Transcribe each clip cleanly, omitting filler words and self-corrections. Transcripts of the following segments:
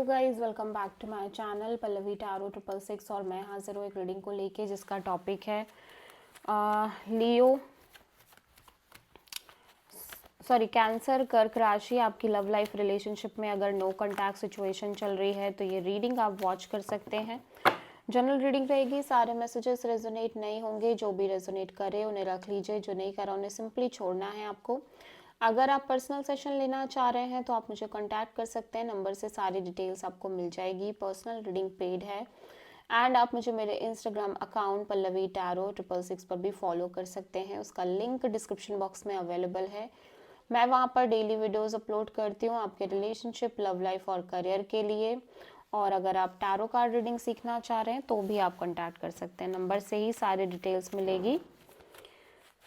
Guys welcome back to my channel Pallavi tarot 666 और मैं हाजिर हूँ एक रीडिंग को लेके जिसका टॉपिक है लियो कैंसर कर्क राशि। आपकी लव लाइफ रिलेशनशिप में अगर नो कॉन्टैक्ट सिचुएशन चल रही है तो ये रीडिंग आप वॉच कर सकते हैं। जनरल रीडिंग रहेगी, सारे मैसेजेस रेजोनेट नहीं होंगे। जो भी रेजोनेट करे उन्हें रख लीजिए, जो नहीं करा उन्हें सिंपली छोड़ना है आपको। अगर आप पर्सनल सेशन लेना चाह रहे हैं तो आप मुझे कांटेक्ट कर सकते हैं, नंबर से सारी डिटेल्स आपको मिल जाएगी। पर्सनल रीडिंग पेड है एंड आप मुझे मेरे इंस्टाग्राम अकाउंट पल्लवी टैरो 666 पर भी फॉलो कर सकते हैं। उसका लिंक डिस्क्रिप्शन बॉक्स में अवेलेबल है। मैं वहाँ पर डेली वीडियोस अपलोड करती हूँ आपके रिलेशनशिप, लव लाइफ और करियर के लिए। और अगर आप टैरो कार्ड रीडिंग सीखना चाह रहे हैं तो भी आप कांटेक्ट कर सकते हैं, नंबर से ही सारी डिटेल्स मिलेगी।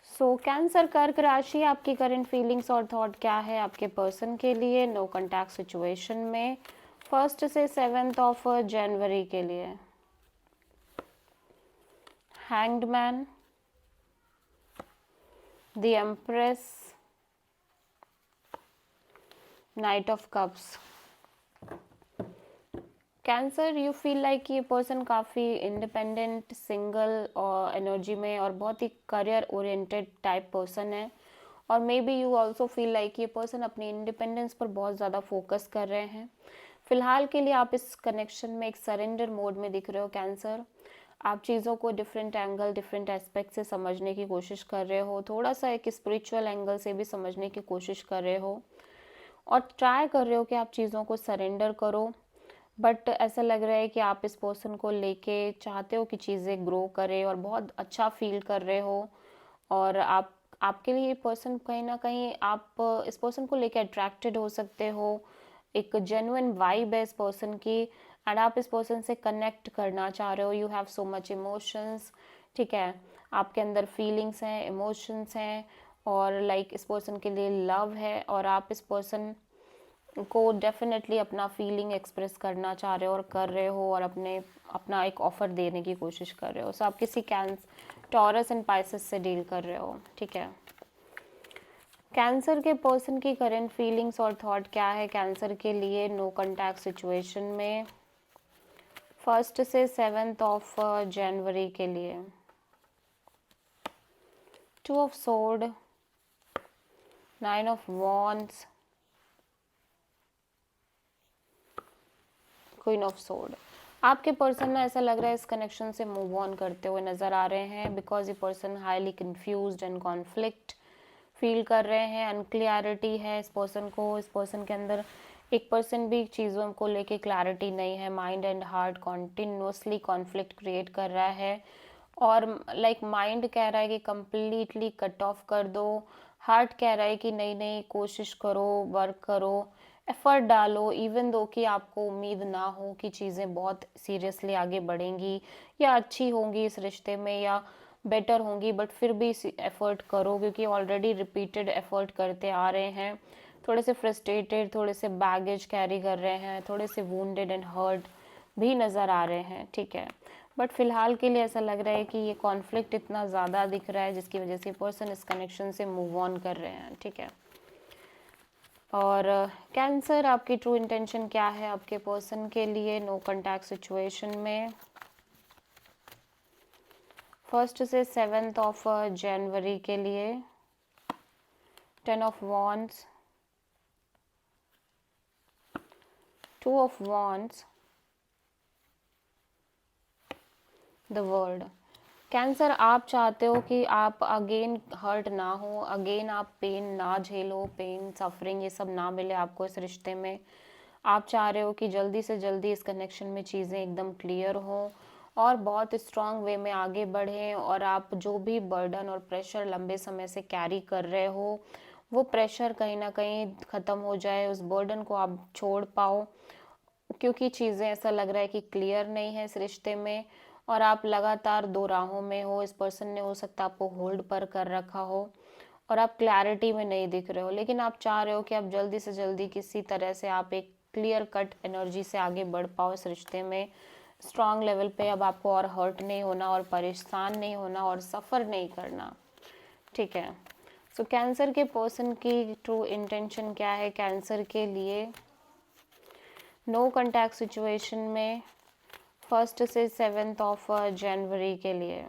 कैंसर कर्क राशि, आपकी करंट फीलिंग्स और थॉट क्या है आपके पर्सन के लिए नो कॉन्टैक्ट सिचुएशन में 1 से 7 जनवरी के लिए। Hanged man, the empress, night of cups. Cancer, you feel like ये पर्सन काफ़ी इंडिपेंडेंट, सिंगल और एनर्जी में और बहुत ही करियर ओरिएंटेड टाइप पर्सन है। और may be you also feel like ये पर्सन अपनी इंडिपेंडेंस पर बहुत ज़्यादा फोकस कर रहे हैं। फिलहाल के लिए आप इस कनेक्शन में एक सरेंडर मोड में दिख रहे हो कैंसर। आप चीज़ों को डिफरेंट एंगल, डिफरेंट एस्पेक्ट से समझने की कोशिश कर रहे हो, थोड़ा सा एक स्पिरिचुअल एंगल से भी समझने की कोशिश कर रहे हो और ट्राई कर रहे हो कि आप चीज़ों को सरेंडर करो। बट ऐसा लग रहा है कि आप इस पर्सन को लेके चाहते हो कि चीज़ें ग्रो करे और बहुत अच्छा फील कर रहे हो। और आपके लिए ये पर्सन कहीं ना कहीं आप इस पर्सन को लेके अट्रैक्टेड हो सकते हो। एक जेन्युइन वाइब है इस पर्सन की एंड आप इस पर्सन से कनेक्ट करना चाह रहे हो। You have so much emotions, ठीक है, आपके अंदर फीलिंग्स हैं, इमोशंस हैं और लाइक इस पर्सन के लिए लव है और आप इस पर्सन को डेफिनेटली अपना फीलिंग एक्सप्रेस करना चाह रहे हो और कर रहे हो और अपना एक ऑफर देने की कोशिश कर रहे हो। सो आप किसी टॉरस एंड पाइसेस से डील कर रहे हो, ठीक है। कैंसर के पर्सन की करंट फीलिंग्स और थॉट क्या है कैंसर के लिए नो कॉन्टैक्ट सिचुएशन में 1 से 7 जनवरी के लिए। 2 of sword, 9 of wands, queen of sword. आपके पर्सन ना ऐसा लग रहा है इस कनेक्शन से मूव ऑन करते हुए नजर आ रहे हैं बिकॉज ये person highly confused and conflict feel कर रहे हैं। अनक्लियरिटी है इस पर्सन को, इस पर्सन के अंदर 1% भी चीज़ों को लेके क्लैरिटी नहीं है। Mind and heart continuously conflict create कर रहा है और लाइक माइंड कह रहा है कि कम्प्लीटली कट ऑफ कर दो, हार्ट कह रहा है कि नहीं नहीं कोशिश करो, वर्क करो, एफर्ट डालो, इवन दो कि आपको उम्मीद ना हो कि चीज़ें बहुत सीरियसली आगे बढ़ेंगी या अच्छी होंगी इस रिश्ते में या बेटर होंगी, बट फिर भी एफर्ट करो क्योंकि ऑलरेडी रिपीटेड एफर्ट करते आ रहे हैं। थोड़े से फ्रस्ट्रेटेड, थोड़े से बैगेज कैरी कर रहे हैं, थोड़े से वुंडेड एंड हर्ट भी नज़र आ रहे हैं, ठीक है। बट फिलहाल के लिए ऐसा लग रहा है कि ये कॉन्फ्लिक्ट इतना ज़्यादा दिख रहा है जिसकी वजह से पर्सन इस कनेक्शन से मूव ऑन कर रहे हैं, ठीक है। और कैंसर, आपकी ट्रू इंटेंशन क्या है आपके पर्सन के लिए नो कॉन्टैक्ट सिचुएशन में 1 से 7 जनवरी के लिए। 10 of wands, 2 of wands, the world. Cancer, आप चाहते हो कि आप अगेन हर्ट ना हो, अगेन आप पेन ना झेलो, पेन सफरिंग ये सब ना मिले आपको इस रिश्ते में। आप चाह रहे हो कि जल्दी से जल्दी इस कनेक्शन में चीज़ें एकदम क्लियर हों और बहुत स्ट्रांग वे में आगे बढ़ें और आप जो भी बर्डन और प्रेशर लंबे समय से कैरी कर रहे हो वो प्रेशर कहीं ना कहीं ख़त्म हो जाए, उस बर्डन को आप छोड़ पाओ क्योंकि चीज़ें ऐसा लग रहा है कि क्लियर नहीं है इस रिश्ते में और आप लगातार दो राहों में हो। इस पर्सन ने हो सकता है आपको होल्ड पर कर रखा हो और आप क्लैरिटी में नहीं दिख रहे हो, लेकिन आप चाह रहे हो कि आप जल्दी से जल्दी किसी तरह से आप एक क्लियर कट एनर्जी से आगे बढ़ पाओ इस रिश्ते में स्ट्रांग लेवल पे। अब आपको और हर्ट नहीं होना और परेशान नहीं होना और सफ़र नहीं करना, ठीक है। सो कैंसर के पर्सन की ट्रू इंटेंशन क्या है कैंसर के लिए नो कॉन्टैक्ट सिचुएशन में 1 से 7 ऑफ जनवरी के लिए।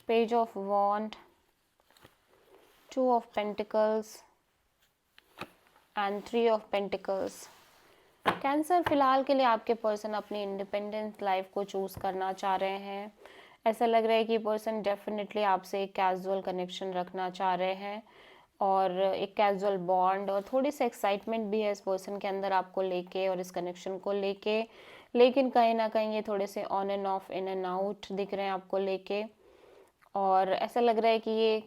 Page of wand, 2 of pentacles and 3 of pentacles. Cancer, फिलहाल के लिए आपके पर्सन अपनी इंडिपेंडेंट लाइफ को चूज़ करना चाह रहे हैं। ऐसा लग रहा है कि पर्सन डेफिनेटली आपसे एक कैजुअल कनेक्शन रखना चाह रहे हैं और एक कैजुअल बॉन्ड और थोड़ी सी एक्साइटमेंट भी है इस पर्सन के अंदर आपको लेके और इस कनेक्शन को लेके, लेकिन कहीं ना कहीं ये थोड़े से on end of, in and out दिख रहे हैं आपको लेके। और ऐसा लग रहा है कि ये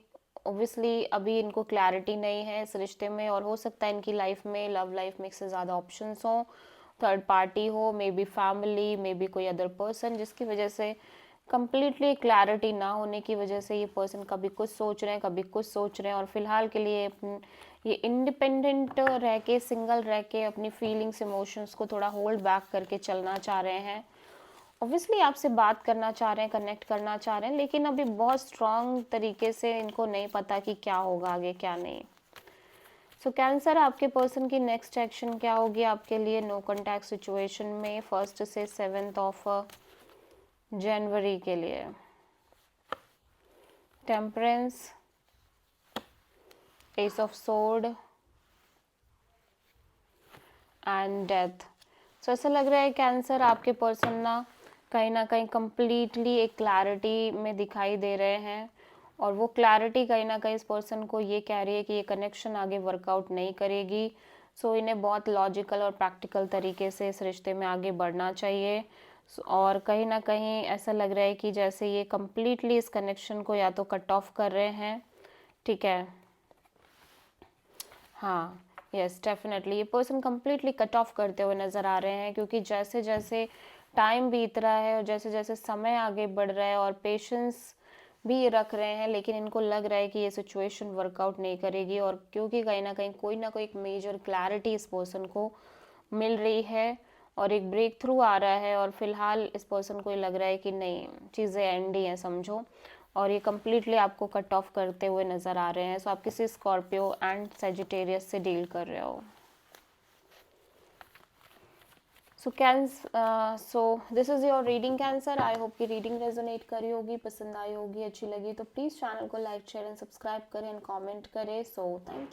ओब्वियसली अभी इनको क्लैरिटी नहीं है इस रिश्ते में, और हो सकता है इनकी लाइफ में, लव लाइफ में, इससे ज़्यादा ऑप्शंस हो, थर्ड पार्टी हो, may be family, may be कोई अदर पर्सन, जिसकी वजह से कंप्लीटली क्लैरिटी ना होने की वजह से ये पर्सन कभी कुछ सोच रहे हैं, कभी कुछ सोच रहे हैं, और फिलहाल के लिए ये इंडिपेंडेंट रह के, सिंगल रह के अपनी फीलिंग्स, इमोशंस को थोड़ा होल्ड बैक करके चलना चाह रहे हैं। ऑब्वियसली आपसे बात करना चाह रहे हैं, कनेक्ट करना चाह रहे हैं, लेकिन अभी बहुत स्ट्रॉन्ग तरीके से इनको नहीं पता कि क्या होगा आगे, क्या नहीं। सो कैंसर, आपके पर्सन की नेक्स्ट एक्शन क्या होगी आपके लिए नो कॉन्टैक्ट सिचुएशन में 1 से 7 ऑफ जनवरी के लिए। Temperance, ace of sword and death. So ऐसा लग रहा है कैंसर, आपके पर्सन ना कहीं कंप्लीटली एक क्लैरिटी में दिखाई दे रहे हैं, और वो क्लैरिटी कहीं ना कहीं इस पर्सन को ये कह रही है कि ये कनेक्शन आगे वर्कआउट नहीं करेगी। सो इन्हें बहुत लॉजिकल और प्रैक्टिकल तरीके से इस रिश्ते में आगे बढ़ना चाहिए। और कहीं ना कहीं ऐसा लग रहा है कि जैसे ये कंप्लीटली इस कनेक्शन को या तो कट ऑफ कर रहे हैं, ठीक है, हाँ, यस डेफिनेटली ये पर्सन कंप्लीटली कट ऑफ करते हुए नज़र आ रहे हैं, क्योंकि जैसे जैसे टाइम बीत रहा है और जैसे जैसे समय आगे बढ़ रहा है, और पेशेंस भी रख रहे हैं, लेकिन इनको लग रहा है कि ये सिचुएशन वर्कआउट नहीं करेगी, और क्योंकि कहीं ना कोई एक मेजर क्लैरिटी इस पर्सन को मिल रही है और एक ब्रेक थ्रू आ रहा है, और फिलहाल इस पर्सन को ये लग रहा है कि नहीं, चीज़ें एंड ही हैं समझो, और ये कम्प्लीटली आपको कट ऑफ करते हुए नज़र आ रहे हैं। सो आप किसी स्कॉर्पियो एंड सेजिटेरियस से डील कर रहे हो। So this is your reading cancer. I hope कि रीडिंग रेजोनेट करी होगी, पसंद आई होगी, अच्छी लगी तो प्लीज़ चैनल को लाइक, शेयर एंड सब्सक्राइब करें एंड कमेंट करें। So thank you.